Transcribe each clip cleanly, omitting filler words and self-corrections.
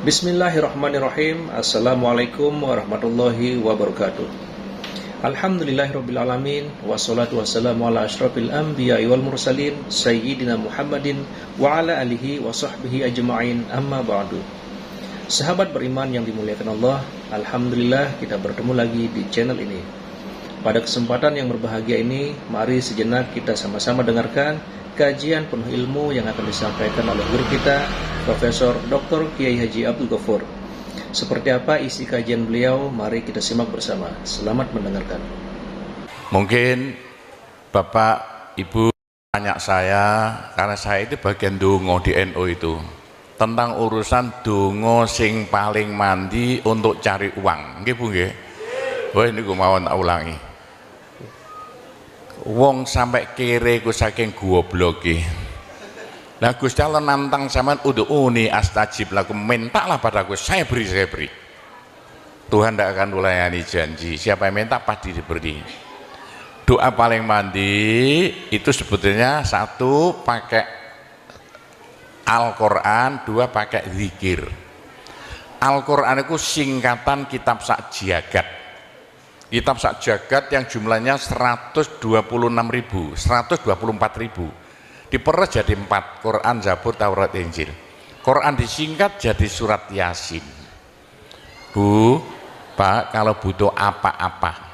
Bismillahirrahmanirrahim. Assalamualaikum warahmatullahi wabarakatuh. Alhamdulillahirrabbilalamin. Wassalatu wassalamu ala ashrafil anbiya wal mursalin Sayyidina Muhammadin wa ala alihi wa sahbihi ajma'in, amma ba'du. Sahabat beriman yang dimuliakan Allah, Alhamdulillah kita bertemu lagi di channel ini. Pada kesempatan yang berbahagia ini, mari sejenak kita sama-sama dengarkan kajian penuh ilmu yang akan disampaikan oleh guru kita, Profesor Dr. Kiai Haji Abdul Ghaffur. Seperti apa isi kajian beliau? Mari kita simak bersama. Selamat mendengarkan. Mungkin Bapak Ibu tanya saya, karena saya itu bagian dongo di NU itu, tentang urusan dongo sing paling mandi untuk cari uang. Nggih Bu nggih? Wah ini gue mau tak ulangi. Wong sampai kere ku saking gobloke. Lah Gusti Allah nantang sampean ud'uni astajib lakum, mintalah padaku, saya beri. Tuhan tidak akan melayani janji, siapa yang minta pasti diberi. Doa paling mandi itu sebetulnya satu pakai Al-Quran, dua pakai zikir. Al-Quran itu singkatan kitab sak jagat. Kitab sak jagat yang jumlahnya 124.000 diperes jadi 4, Quran, Zabur, Taurat, Injil. Quran disingkat jadi surat Yasin. Bu, Pak, kalau butuh apa-apa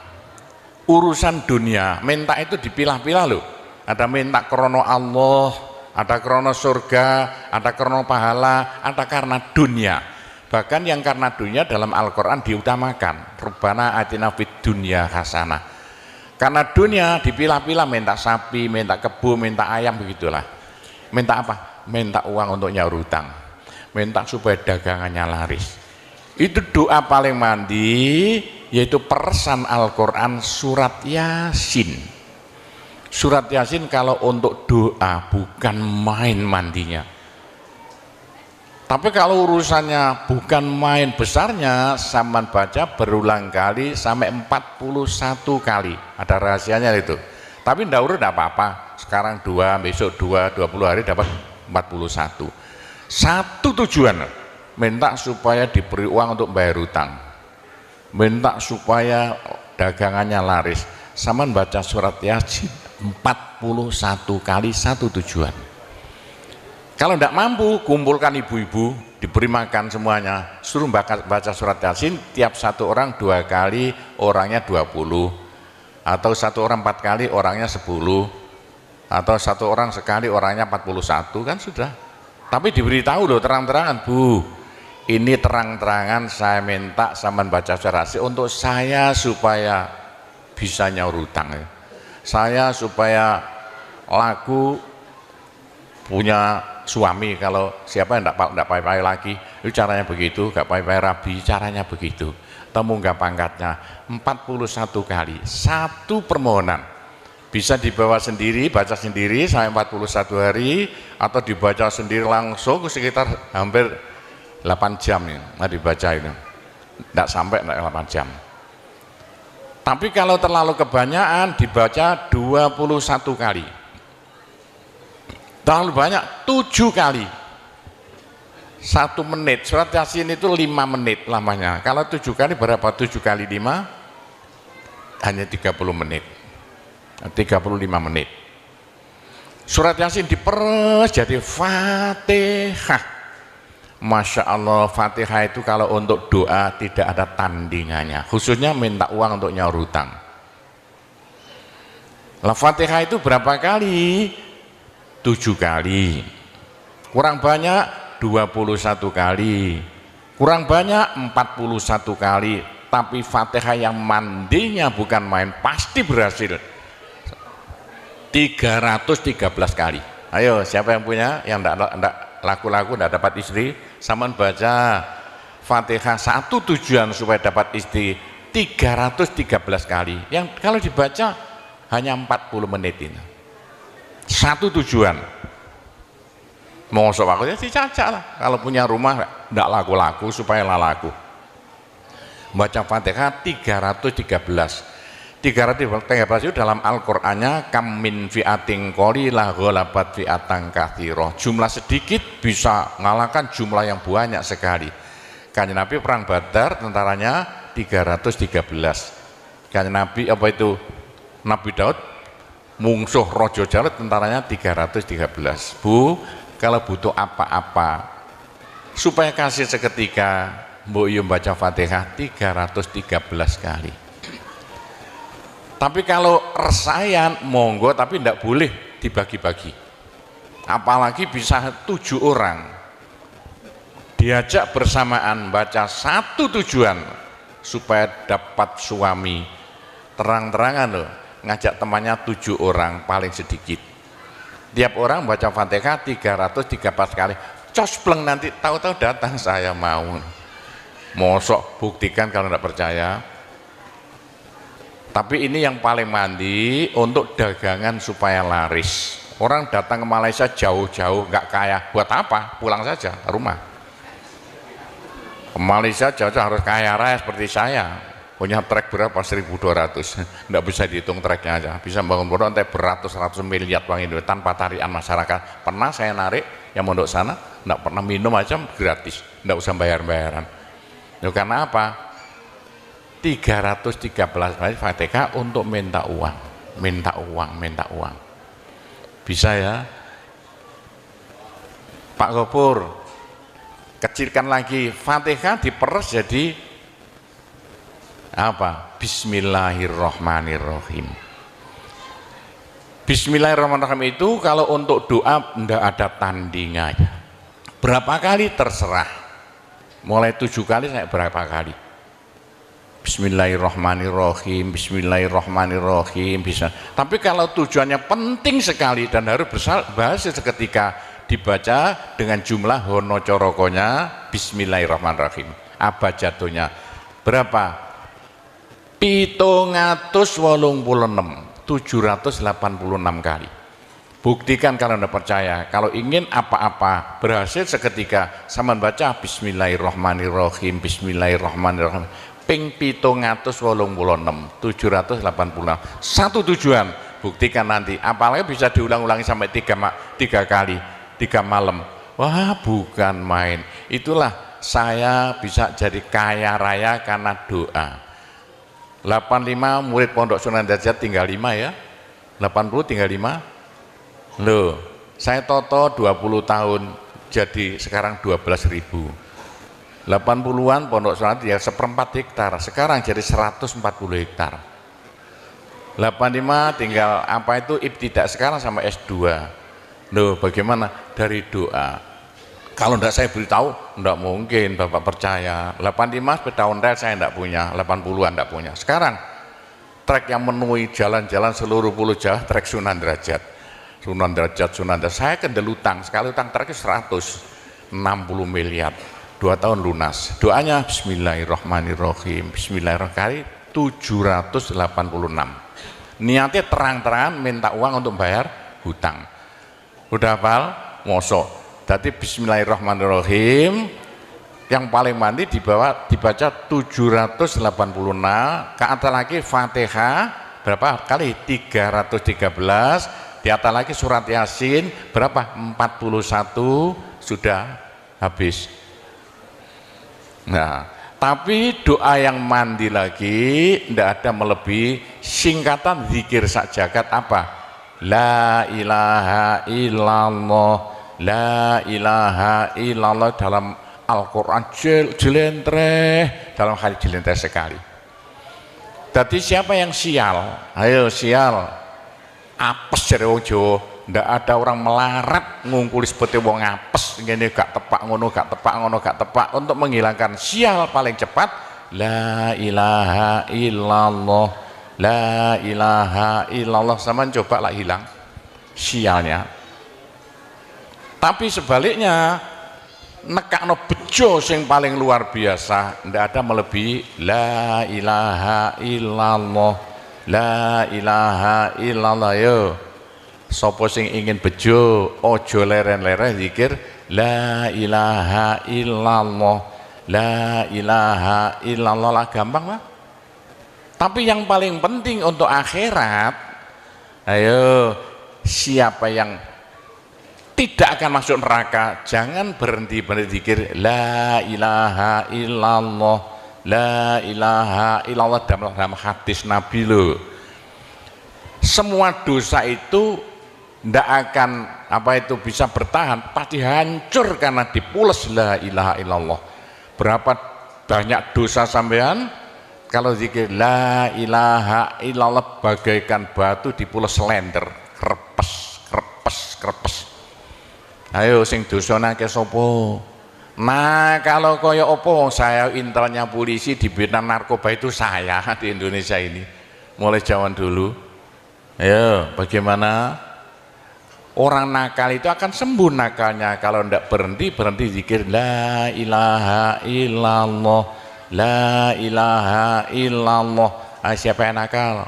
urusan dunia, minta itu dipilah-pilah loh. Ada minta krono Allah, ada krono surga, ada krono pahala, ada karena dunia. Bahkan yang karena dunia dalam Al-Quran diutamakan, Rabbana atina fid dunya hasanah. Karena dunia dipilah-pilah, minta sapi, minta kebo, minta ayam, begitulah. Minta apa? Minta uang untuk nyaur hutang, minta supaya dagangannya laris. Itu doa paling mandi, yaitu peresan Al-Quran surat Yasin. Surat Yasin kalau untuk doa bukan main mandinya. Tapi kalau urusannya bukan main besarnya, sampean baca berulang kali sampai 41 kali. Ada rahasianya itu. Tapi ndak urut enggak apa-apa. Sekarang 2, besok 2, 20 hari dapat 41. Satu tujuan, minta supaya diberi uang untuk bayar hutang. Minta supaya dagangannya laris. Sampean baca surat Yasin 41 kali, satu tujuan. Kalau tidak mampu, kumpulkan ibu-ibu, diberi makan semuanya, suruh baca surat Yasin, tiap satu orang 2 kali, orangnya 20, atau satu orang 4 kali, orangnya 10, atau satu orang sekali, orangnya 41, kan sudah. Tapi diberitahu loh terang-terangan, Bu, ini terang-terangan saya minta sampean baca surat Yasin untuk saya supaya bisa nyaur hutang, saya supaya laku punya suami, kalau siapa yang tidak pai-pai lagi, itu caranya begitu, gak pai-pai rabi, caranya begitu. Temu gak pangkatnya 41 kali, satu permohonan. Bisa dibawa sendiri, baca sendiri sampai 41 hari, atau dibaca sendiri langsung sekitar hampir 8 jam ya, nah dibaca itu. Tidak sampai 8 jam. Tapi kalau terlalu kebanyakan, dibaca 21 kali. Terlalu banyak 7 kali, 1 menit. Surat Yasin itu 5 menit lamanya. Kalau 7 kali berapa? 7 kali 5 hanya 30 menit, 35 menit. Surat Yasin diperes jadi Fatihah. Masya Allah, Fatihah itu kalau untuk doa tidak ada tandingannya, khususnya minta uang untuk nyaur hutang. Lah Fatihah itu berapa kali? 7 kali, kurang banyak 21 kali, kurang banyak 41 kali. Tapi Fatihah yang mandinya bukan main, pasti berhasil 313 kali. Ayo siapa yang punya, yang enggak laku-laku, enggak dapat istri, sampean baca Fatihah, satu tujuan supaya dapat istri 313 kali. Yang kalau dibaca hanya 40 menit ini. Satu tujuan. Mau waktunya si caca lah. Kalau punya rumah tidak laku-laku supaya laku. Baca Fatihah 313. 313 itu dalam Al-Qur'annya kam min fi'atin qalilah ghalabat fi'atan katsirah. Jumlah sedikit bisa mengalahkan jumlah yang banyak sekali. Kanjeng Nabi perang Badar tentaranya 313. Kanjeng Nabi apa itu? Nabi Daud mungsuh Raja Jalut tentaranya 313. Bu, kalau butuh apa-apa supaya kasih seketika, mbok yo baca Fatihah 313 kali. Tapi kalau resayan monggo, tapi tidak boleh dibagi-bagi. Apalagi bisa 7 orang diajak bersamaan baca satu tujuan supaya dapat suami. Terang-terangan loh, ngajak temannya 7 orang paling sedikit. Tiap orang baca Fatihah 313 kali. Cospleng nanti tahu-tahu datang saya mau. Mosok buktikan kalau tidak percaya. Tapi ini yang paling mandi untuk dagangan supaya laris. Orang datang ke Malaysia jauh-jauh nggak kaya, buat apa? Pulang saja ke rumah. Ke Malaysia jauh-jauh harus kaya raya seperti saya. Punya trek berapa? 1.200. Nggak bisa dihitung treknya aja. Bisa bangun pondok sampai beratus-ratus miliar uang Indonesia tanpa tarian masyarakat. Pernah saya narik yang mondok sana, nggak pernah minum aja gratis, nggak usah bayar-bayaran. Ya, karena apa? 313 kali Fatihah untuk minta uang, minta uang, minta uang. Bisa ya? Pak Gopur, kecilkan lagi, Fatihah diperes jadi apa? Bismillahirrahmanirrahim. Bismillahirrahmanirrahim itu kalau untuk doa tidak ada tandingannya. Berapa kali terserah. Mulai 7 kali saya berapa kali. Bismillahirrahmanirrahim, Bismillahirrahmanirrahim bisa. Tapi kalau tujuannya penting sekali dan harus berhasil seketika, dibaca dengan jumlah hono corokonya Bismillahirrahmanirrahim. Abjadnya berapa? 786 kali. Buktikan kalau Anda percaya. Kalau ingin apa-apa berhasil seketika, sama baca Bismillahirrahmanirrahim, Bismillahirrahmanirrahim. Ping 786 satu tujuan. Buktikan nanti, apalagi bisa diulang-ulangi sampai 3 kali 3 malam. Wah, bukan main. Itulah saya bisa jadi kaya raya karena doa. 85 murid Pondok Sunan Derajat tinggal 5 ya. 80 tinggal 5. Loh, saya toto 20 tahun jadi sekarang 12.000. 80-an Pondok Sunan ya 1/4 hektar, sekarang jadi 140 hektar. 85 tinggal apa itu ibtidak sekarang sama S2. Loh, bagaimana? Dari doa. Kalau tidak saya beritahu, tidak mungkin Bapak percaya. 85 sepeda ontel saya tidak punya, 80-an tidak punya. Sekarang trek yang memenuhi jalan-jalan seluruh pulau Jawa, trek Sunan Derajat. Sunan Derajat. Saya kendel utang, sekali utang treknya 160 miliar. 2 tahun lunas. Doanya Bismillahirrahmanirrahim, Bismillahirrahmanirrahim 786. Niatnya terang-terangan minta uang untuk bayar hutang. Udah hafal? Mosok. Jadi Bismillahirrahmanirrahim yang paling mandi dibaca 786, ke atas lagi Fatihah berapa kali? 313, di atas lagi surat Yasin berapa? 41, sudah habis. Nah, tapi doa yang mandi lagi tidak ada melebihi singkatan zikir sak jagat apa? La ilaha illallah, la ilaha illallah dalam Al-Quran jelentreh, dalam hadis jelentreh sekali. Jadi siapa yang sial? Ayo sial. Apes dari wong Jawa. Ndak ada orang melarat ngungkuli seperti wong apes ngene gak tepak ngono gak tepak ngono gak tepak. Untuk menghilangkan sial paling cepat la ilaha illallah, la ilaha illallah. Sama coba lah hilang sialnya. Tapi sebaliknya nekakno bejo sing paling luar biasa ndak ada melebihi la ilaha illallah, la ilaha illallah. Yo sapa sing ingin bejo ojo leren-leren zikir la ilaha illallah, la ilaha illallah lah, gampang lah. Tapi yang paling penting untuk akhirat, ayo siapa yang tidak akan masuk neraka. Jangan berhenti zikir la ilaha illallah, la ilaha illallah dalam hadis Nabi loh. Semua dosa itu tidak akan bisa bertahan, pasti hancur karena dipules la ilaha illallah. Berapa banyak dosa sampean kalau zikir la ilaha illallah bagaikan batu dipules lender, krepes. Ayo sing dosane akeh sapa? Nah, kalau koyo opo saya intelnya polisi di bidang narkoba itu saya di Indonesia ini mulai zaman dulu. Ayo, bagaimana? Orang nakal itu akan sembuh nakalnya kalau tidak berhenti zikir la ilaha illallah, la ilaha illallah. Siapa yang nakal?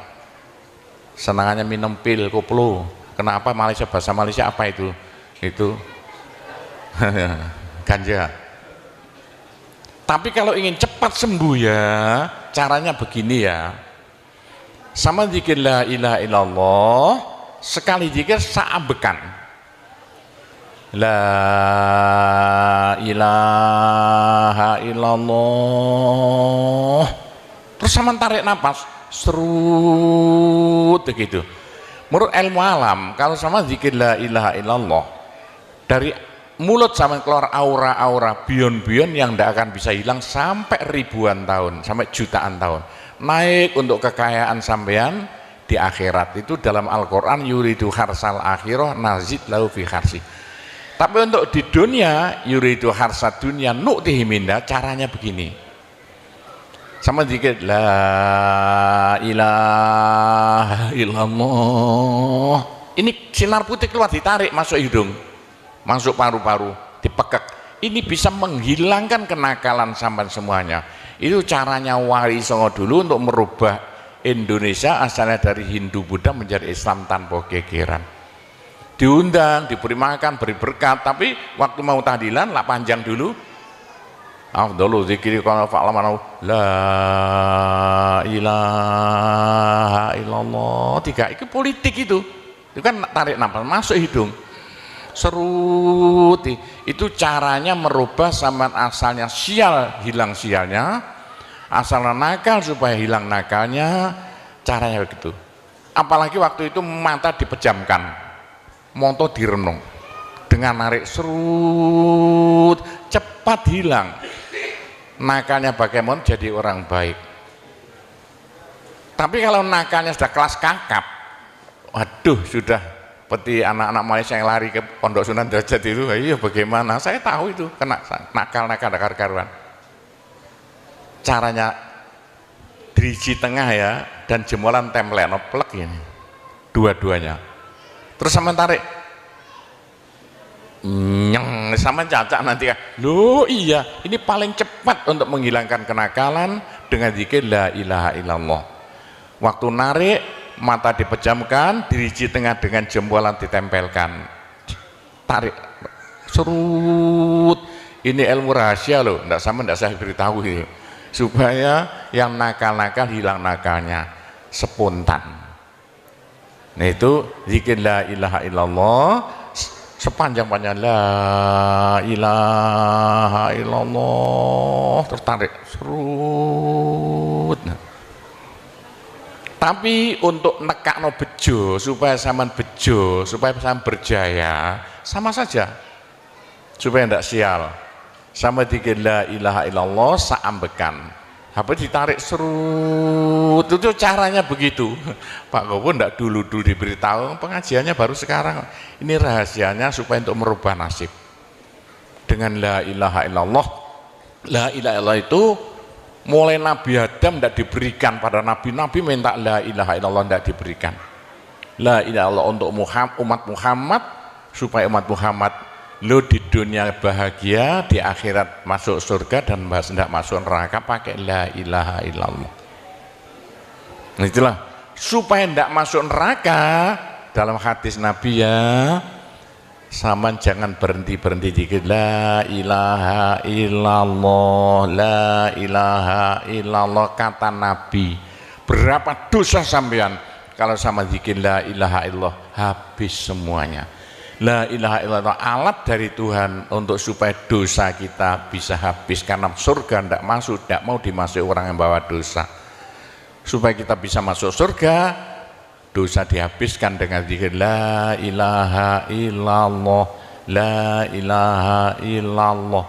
Senangannya minum pil koplo. Kenapa bahasa Malaysia apa itu? Itu ganja. Tapi kalau ingin cepat sembuh ya caranya begini ya. Sama zikir la ilaha illallah, sekali zikir saambekan la ilaha illallah, terus sama tarik nafas serut begitu. Menurut ilmu alam kalau sama zikir la ilaha illallah dari mulut sama keluar aura-aura bion-bion yang tidak akan bisa hilang sampai ribuan tahun, sampai jutaan tahun. Naik untuk kekayaan sampean di akhirat. Itu dalam Al-Quran yuridu harsal akhirah nazid lahu fi harsi. Tapi untuk di dunia yuridu harsad dunia nu'tihi minda, caranya begini. Sama dikit la ilaha illallah. Ini sinar putih keluar ditarik masuk hidung, masuk paru-paru, dipekek. Ini bisa menghilangkan kenakalan sampean semuanya. Itu caranya Wali Songo dulu untuk merubah Indonesia asalnya dari Hindu Buddha menjadi Islam tanpa gegeran. Diundang, diberi makan, beri berkat, tapi waktu mau tahlilan lah panjang dulu. Afdalu zikri kana fa'lamana la ilaha illallah. Tiga itu politik itu kan tarik nafas masuk hidung. Serut itu caranya merubah sampean asalnya sial hilang sialnya, asalnya nakal supaya hilang nakalnya, caranya begitu. Apalagi waktu itu mata dipejamkan, monto direnung dengan narik serut cepat hilang nakalnya, bagaimana jadi orang baik. Tapi kalau nakalnya sudah kelas kakap, waduh sudah seperti anak-anak Malaysia yang lari ke Pondok Sunan Derajat itu, iya bagaimana? Saya tahu itu kena nakal karuan. Caranya driji tengah ya dan jemuran template plek ini, dua-duanya. Terus sama tarik, nyeng sama cacak nanti ya. Loh iya, ini paling cepat untuk menghilangkan kenakalan dengan zikir la ilaha illallah. Waktu narik mata dipejamkan, diriji tengah dengan jempolan ditempelkan, tarik serut. Ini ilmu rahasia loh, tidak saya beritahu ini, supaya yang nakal-nakal hilang nakalnya spontan. Nah itu zikir la ilaha illallah sepanjang-panjang la ilaha illallah, tertarik serut. Tapi untuk nekakno bejo supaya sampean bejo, supaya sampean berjaya, sama saja supaya tidak sial. Sama zikir la ilaha illallah saambekan, apa ditarik serut, itu caranya begitu. Pak Gowo tidak dulu diberitahu, pengajiannya baru sekarang. Ini rahasianya supaya untuk merubah nasib dengan la ilaha illallah. La ilaha illallah itu mulai Nabi Adam tidak diberikan pada nabi-nabi, minta la ilaha illallah tidak diberikan. La ilaha illallah untuk umat Muhammad, supaya umat Muhammad lo di dunia bahagia, di akhirat masuk surga dan tidak masuk neraka pakai la ilaha illallah. Nah itulah supaya tidak masuk neraka. Dalam hadis Nabi ya, sama jangan berhenti dikit la ilaha illallah, la ilaha illallah. Kata Nabi, berapa dosa sampean kalau sama zikir la ilaha illallah habis semuanya. La ilaha illallah alat dari Tuhan untuk supaya dosa kita bisa habis, karena surga tidak masuk, tidak mau dimasuki orang yang bawa dosa. Supaya kita bisa masuk surga, dosa dihabiskan dengan zikir la ilaha illallah, la ilaha illallah.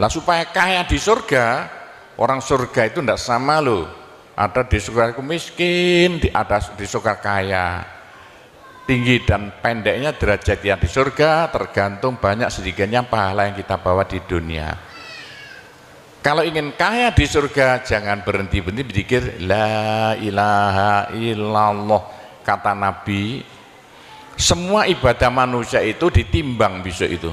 Lah supaya kaya di surga, orang surga itu tidak sama loh. Ada di surga miskin, ada di surga kaya. Tinggi dan pendeknya derajat yang di surga tergantung banyak sedikitnya pahala yang kita bawa di dunia. Kalau ingin kaya di surga, jangan berhenti-berhenti berzikir la ilaha illallah. Kata Nabi, semua ibadah manusia itu ditimbang besok itu,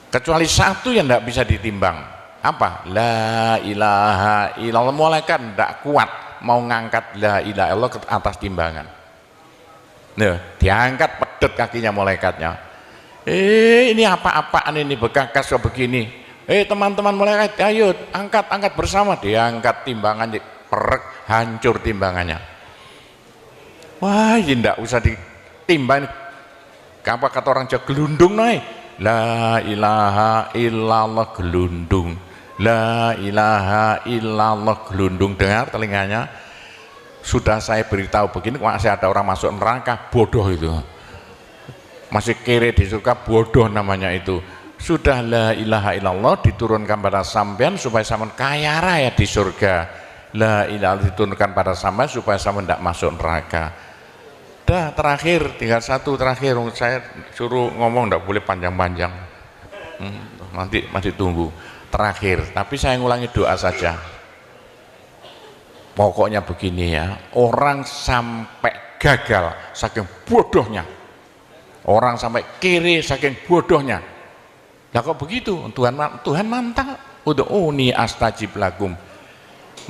kecuali satu yang tidak bisa ditimbang. Apa? La ilaha illallah. Malaikat tidak kuat mau ngangkat la ilaha illallah ke atas timbangan. Nah, diangkat pedet kakinya malaikatnya. Ini apa-apaan ini, bekas begini. Teman-teman malaikat, ayo angkat bersama. Diangkat timbangannya, perek, hancur timbangannya. Wah, ini tidak usah ditimbang. Apa kata orang Jawa, gelundung naik. La ilaha illallah, gelundung. La ilaha illallah, gelundung. Dengar telinganya. Sudah saya beritahu begini, masih ada orang masuk neraka, bodoh itu. Masih kere di surga, bodoh namanya itu. Sudah la ilaha illallah diturunkan pada sampean supaya sampean kaya raya di surga. La ilaha diturunkan pada sampean supaya sampean tidak masuk neraka. Dah, terakhir, tinggal satu terakhir. Saya suruh ngomong tidak boleh panjang-panjang. Nanti masih tunggu. Terakhir, tapi saya ngulangi doa saja. Pokoknya begini ya, orang sampai gagal saking bodohnya, orang sampai kiri saking bodohnya. Lah kok begitu? Tuhan mantap. Ud'uni astajib lakum.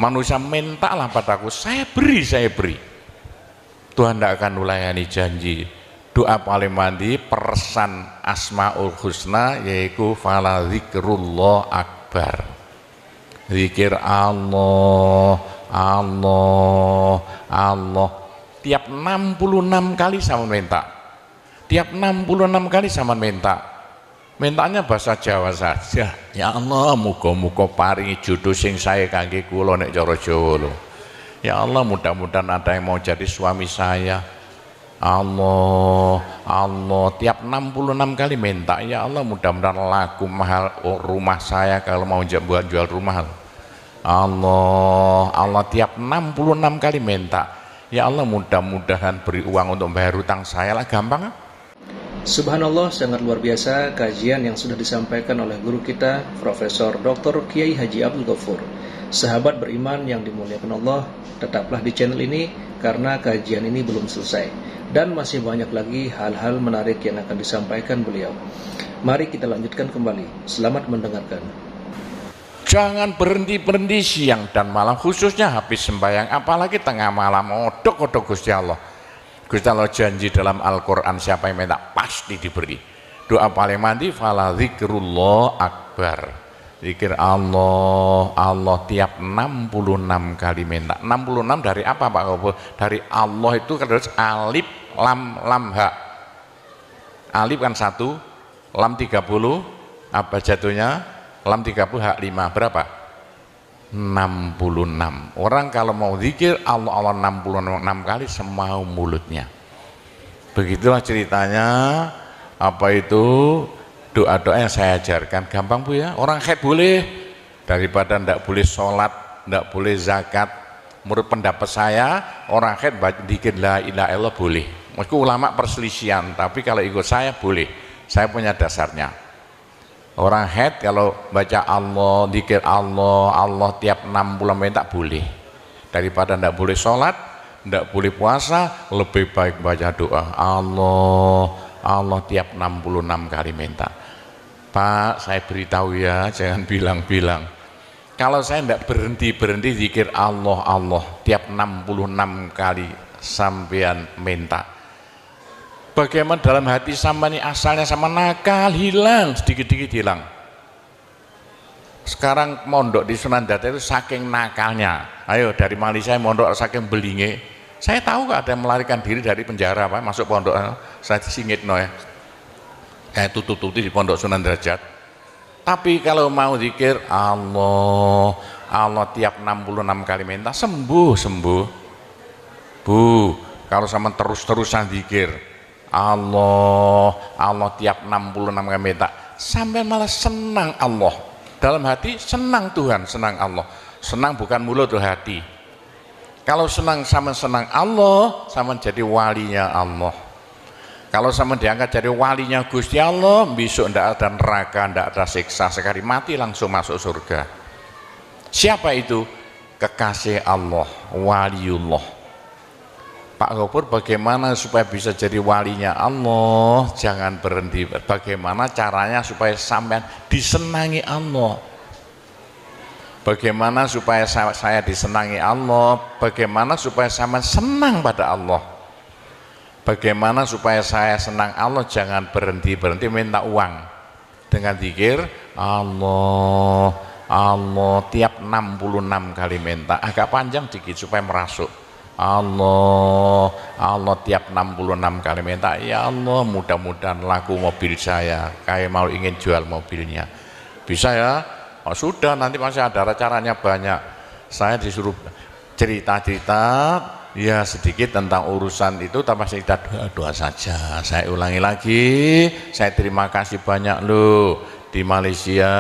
Manusia mintalah padaku, saya beri. Tuhan tidak akan melayani janji. Doa paling mandi persan Asmaul Husna, yaitu fala zikrullah akbar. Zikir Allah, tiap 66 kali sama minta. Tiap 66 kali sama minta. Mintanya bahasa Jawa saja. Ya Allah, muga-muga paringi jodoh sing sae kangge kula nek cara Jawa lho. Ya Allah, mudah-mudahan ada yang mau jadi suami saya. Allah, tiap 66 kali minta. Ya Allah, mudah-mudahan laku mahal rumah saya kalau mau buat jual rumah. Allah, tiap 66 kali minta. Ya Allah, mudah-mudahan beri uang untuk bayar hutang saya lah, gampang. Subhanallah, sangat luar biasa kajian yang sudah disampaikan oleh guru kita Profesor Dr. Kiai Haji Abdul Ghafur. Sahabat beriman yang dimuliakan Allah, tetaplah di channel ini karena kajian ini belum selesai dan masih banyak lagi hal-hal menarik yang akan disampaikan beliau. Mari kita lanjutkan kembali. Selamat mendengarkan. Jangan berhenti-berhenti siang dan malam, khususnya habis sembahyang, apalagi tengah malam. Odok-odok Gusti Allah. Gusti Allah janji dalam Al-Quran, siapa yang minta pasti diberi. Doa paling mandi fala zikrullah akbar. Zikir Allah tiap 66 kali minta. 66 dari apa Pak Kobo? Dari Allah itu kan alif lam ha. Alif kan 1, lam 30, apa jatuhnya? Lam 30 hak 5, berapa? 66. Orang kalau mau zikir Allah 66 kali semau mulutnya. Begitulah ceritanya. Apa itu doa-doa yang saya ajarkan, gampang Bu ya. Orang haid boleh, daripada ndak boleh sholat, ndak boleh zakat. Menurut pendapat saya, orang haid zikir la ilaha illallah boleh. Meskipun ulama perselisihan, tapi kalau ikut saya boleh. Saya punya dasarnya. Orang haid kalau baca Allah, zikir Allah tiap 60 menit tak boleh. Daripada ndak boleh sholat, ndak boleh puasa, lebih baik baca doa Allah tiap 66 kali minta. Pak, saya beritahu ya, jangan bilang-bilang. Kalau saya ndak berhenti zikir Allah tiap 66 kali sampean minta. Bagaimana dalam hati sama ini asalnya sama nakal, hilang, sedikit-sedikit hilang. Sekarang mondok di Sunan Data itu saking nakalnya. Ayo dari Malaysia mondok saking belinge, Saya tahu kok ada yang melarikan diri dari penjara, Pak, masuk pondok. Saya disingitno ya. Kayak tutup-tutup di pondok Sunan Derajat. Tapi kalau mau zikir Allah, Allah tiap 66 kali minta sembuh. Bu, kalau sama terus-terusan zikir Allah, Allah tiap 66 kali minta, sampai malah senang Allah. Dalam hati senang Tuhan, senang Allah. Senang bukan mulut tuh hati. Kalau senang sama senang Allah, sama jadi walinya Allah. Kalau sama diangkat jadi walinya Gusti Allah, besok ndak ada neraka, ndak ada siksa, sekali mati langsung masuk surga. Siapa itu? Kekasih Allah, waliullah. Pak Gopur, bagaimana supaya bisa jadi walinya Allah? Jangan berhenti. Bagaimana caranya supaya sampean disenangi Allah? Bagaimana supaya saya disenangi Allah? Bagaimana supaya saya senang pada Allah? Bagaimana supaya saya senang Allah? Jangan berhenti minta uang dengan zikir Allah, Allah tiap 66 kali minta, agak panjang dikit supaya merasuk. Allah, Allah tiap 66 kali minta, ya Allah mudah-mudahan laku mobil saya, kayak mau ingin jual mobilnya, bisa ya? Oh, sudah, nanti masih ada caranya banyak. Saya disuruh cerita-cerita ya sedikit tentang urusan itu, tapi kita doa saja. Saya ulangi lagi, saya terima kasih banyak loh di Malaysia.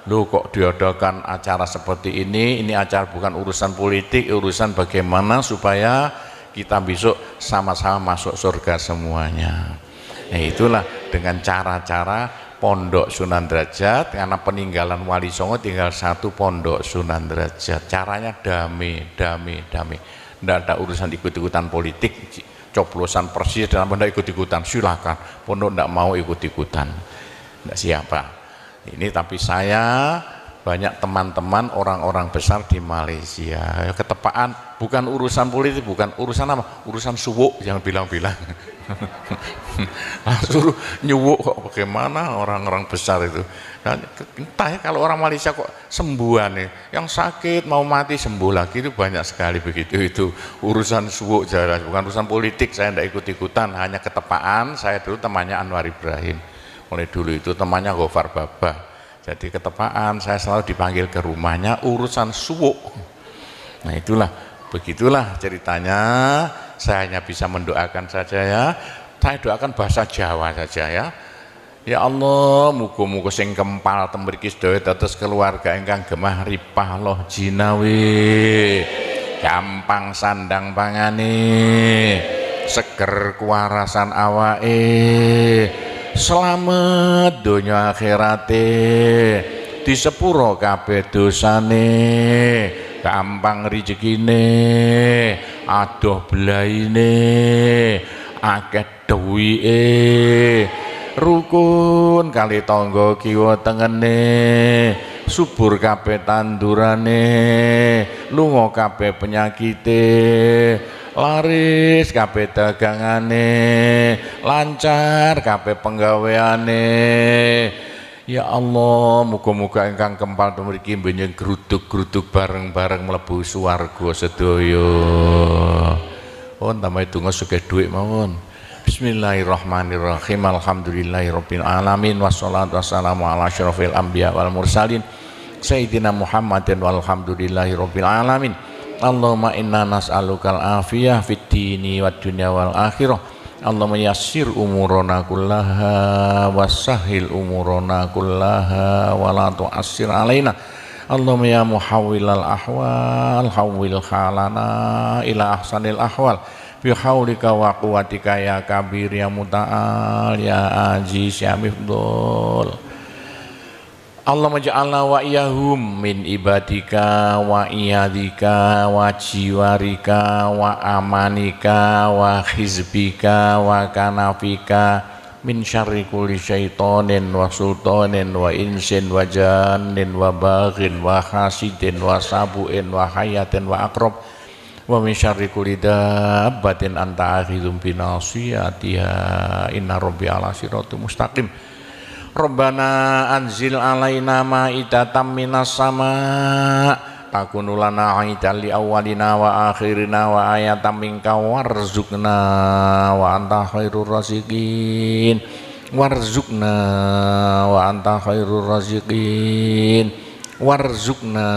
Loh kok diadakan acara seperti ini acara bukan urusan politik, urusan bagaimana supaya kita besok sama-sama masuk surga semuanya. Nah itulah dengan cara-cara Pondok Sunan Derajat, karena peninggalan Wali Songo tinggal satu Pondok Sunan Derajat. Caranya damai. Tidak ada urusan ikut-ikutan politik, coblosan persis dalam benda ikut-ikutan, silakan. Pondok tidak mau ikut-ikutan, tidak siapa. Ini tapi saya banyak teman-teman orang-orang besar di Malaysia. Ketepaan bukan urusan politik, bukan urusan apa? Urusan suwuk yang bilang-bilang. Suruh nyuwuk kok, bagaimana orang-orang besar itu. Nah, entah ya kalau orang Malaysia kok sembuhan nih, yang sakit mau mati sembuh lagi, itu banyak sekali begitu. Itu urusan suwuk jelas, bukan urusan politik. Saya tidak ikut-ikutan, hanya ketepaan. Saya dulu temannya Anwar Ibrahim, mulai dulu itu temannya Gofar Babah. Jadi ketepaan saya selalu dipanggil ke rumahnya urusan suwuk. Nah itulah, begitulah ceritanya. Saya hanya bisa mendoakan saja ya. Saya doakan bahasa Jawa saja ya. Ya Allah, muga-muga sing kempal temriki sedaya dados keluarga ingkang gemah ripah loh jinawi. Gampang sandang pangane, seger kuwarasan awake. Selamat donya akhirate, di sepuro kabeh dosane, gampang rezekine, adoh belaine, akeh duwike, rukun kali tangga kiwa tengene, subur kabeh tandurane, lunga kabeh penyakite, laris kabeh dagangane, lancar kabeh penggaweane. Ya Allah, muga-muga ingkang kempal mriki benjing gruduk-gruduk bareng-bareng mlebu swarga sedaya. Oh, tambah donga sugih dhuwit mawon. Bismillahirrahmanirrahim. Alhamdulillahirabbil alamin wassalatu wassalamu ala asyrofil anbiya wal mursalin sayyidina Muhammadin walhamdulillahirabbil alamin. Allahumma inna nas'alukal afiyah fid dini wad dunya wal akhirah. Allahumma yassir umurana kullaha wassahhil umurana kullaha wa la tu'assir alaina. Allahumma ya muhawwilal ahwal hawwil halana ila ahsanil ahwal bi haulika wa quwwatika ya kabir ya muta'al ya aziz ya mifdul. Allahumma ja'alna wa iyahum min ibadika wa iyadika wa jiwarika wa amanika wa hizbika wa kanafika min syarri kulli syaitonin wa sultanin wa insin wa jannin wa baghin wa hasidin wa sabu'in wa hayatin wa akrab wa min syarri kulli dabbatin anta akhidhum binasiyatiha inna rabbi ala siratul mustaqim. Rabbana anzil alaina ma'idatan minas sama' takunu lana aidan li awwalina wa akhirina wa ayatan minka warzuqna wa anta khairur raziqin warzuqna wa anta khairur raziqin warzuqna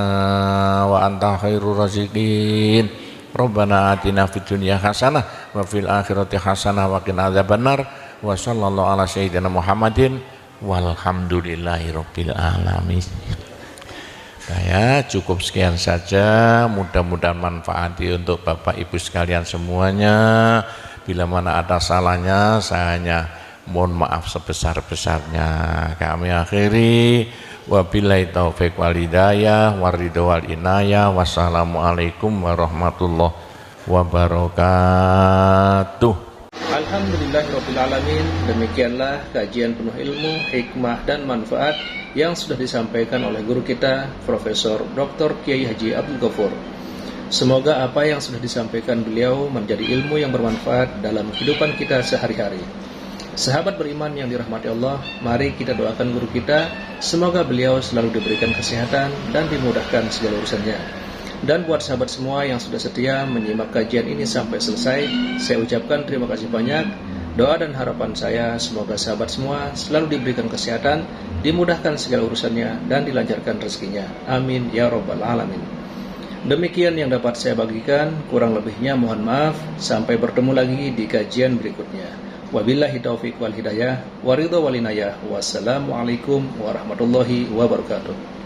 wa anta khairur raziqin Rabbana atina fid dunya hasanah wa fil akhirati hasanah wa qina adzabannar wa sallallahu ala sayyidina Muhammadin walhamdulillahi rabbil alamin. Cukup sekian saja, mudah-mudahan manfaati untuk Bapak Ibu sekalian semuanya. Bila mana ada salahnya, saya hanya mohon maaf sebesar-besarnya. Kami akhiri, wabillahi taufiq wal hidayah, waridho wal inayah, wassalamualaikum warahmatullahi wabarakatuh. Alhamdulillahirrabbilalamin. Demikianlah kajian penuh ilmu, hikmah dan manfaat yang sudah disampaikan oleh guru kita Profesor Dr. Kiai Haji Abdul Ghafur. Semoga apa yang sudah disampaikan beliau menjadi ilmu yang bermanfaat dalam kehidupan kita sehari-hari. Sahabat beriman yang dirahmati Allah, mari kita doakan guru kita, semoga beliau selalu diberikan kesehatan dan dimudahkan segala urusannya. Dan buat sahabat semua yang sudah setia menyimak kajian ini sampai selesai, saya ucapkan terima kasih banyak. Doa dan harapan saya semoga sahabat semua selalu diberikan kesehatan, dimudahkan segala urusannya, dan dilancarkan rezekinya. Amin ya rabbal alamin. Demikian yang dapat saya bagikan, kurang lebihnya mohon maaf. Sampai bertemu lagi di kajian berikutnya. Wabillahi taufiq wal hidayah, waridho wal inayah. Wassalamualaikum warahmatullahi wabarakatuh.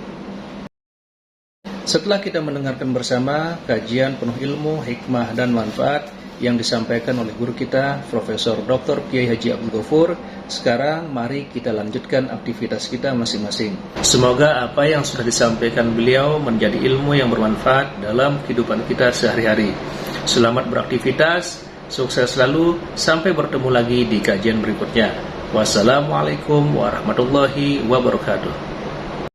Setelah kita mendengarkan bersama kajian penuh ilmu, hikmah dan manfaat yang disampaikan oleh guru kita Profesor Dr. Kiai Haji Abdul Ghafur, sekarang mari kita lanjutkan aktivitas kita masing-masing. Semoga apa yang sudah disampaikan beliau menjadi ilmu yang bermanfaat dalam kehidupan kita sehari-hari. Selamat beraktivitas, sukses selalu, sampai bertemu lagi di kajian berikutnya. Wassalamualaikum warahmatullahi wabarakatuh.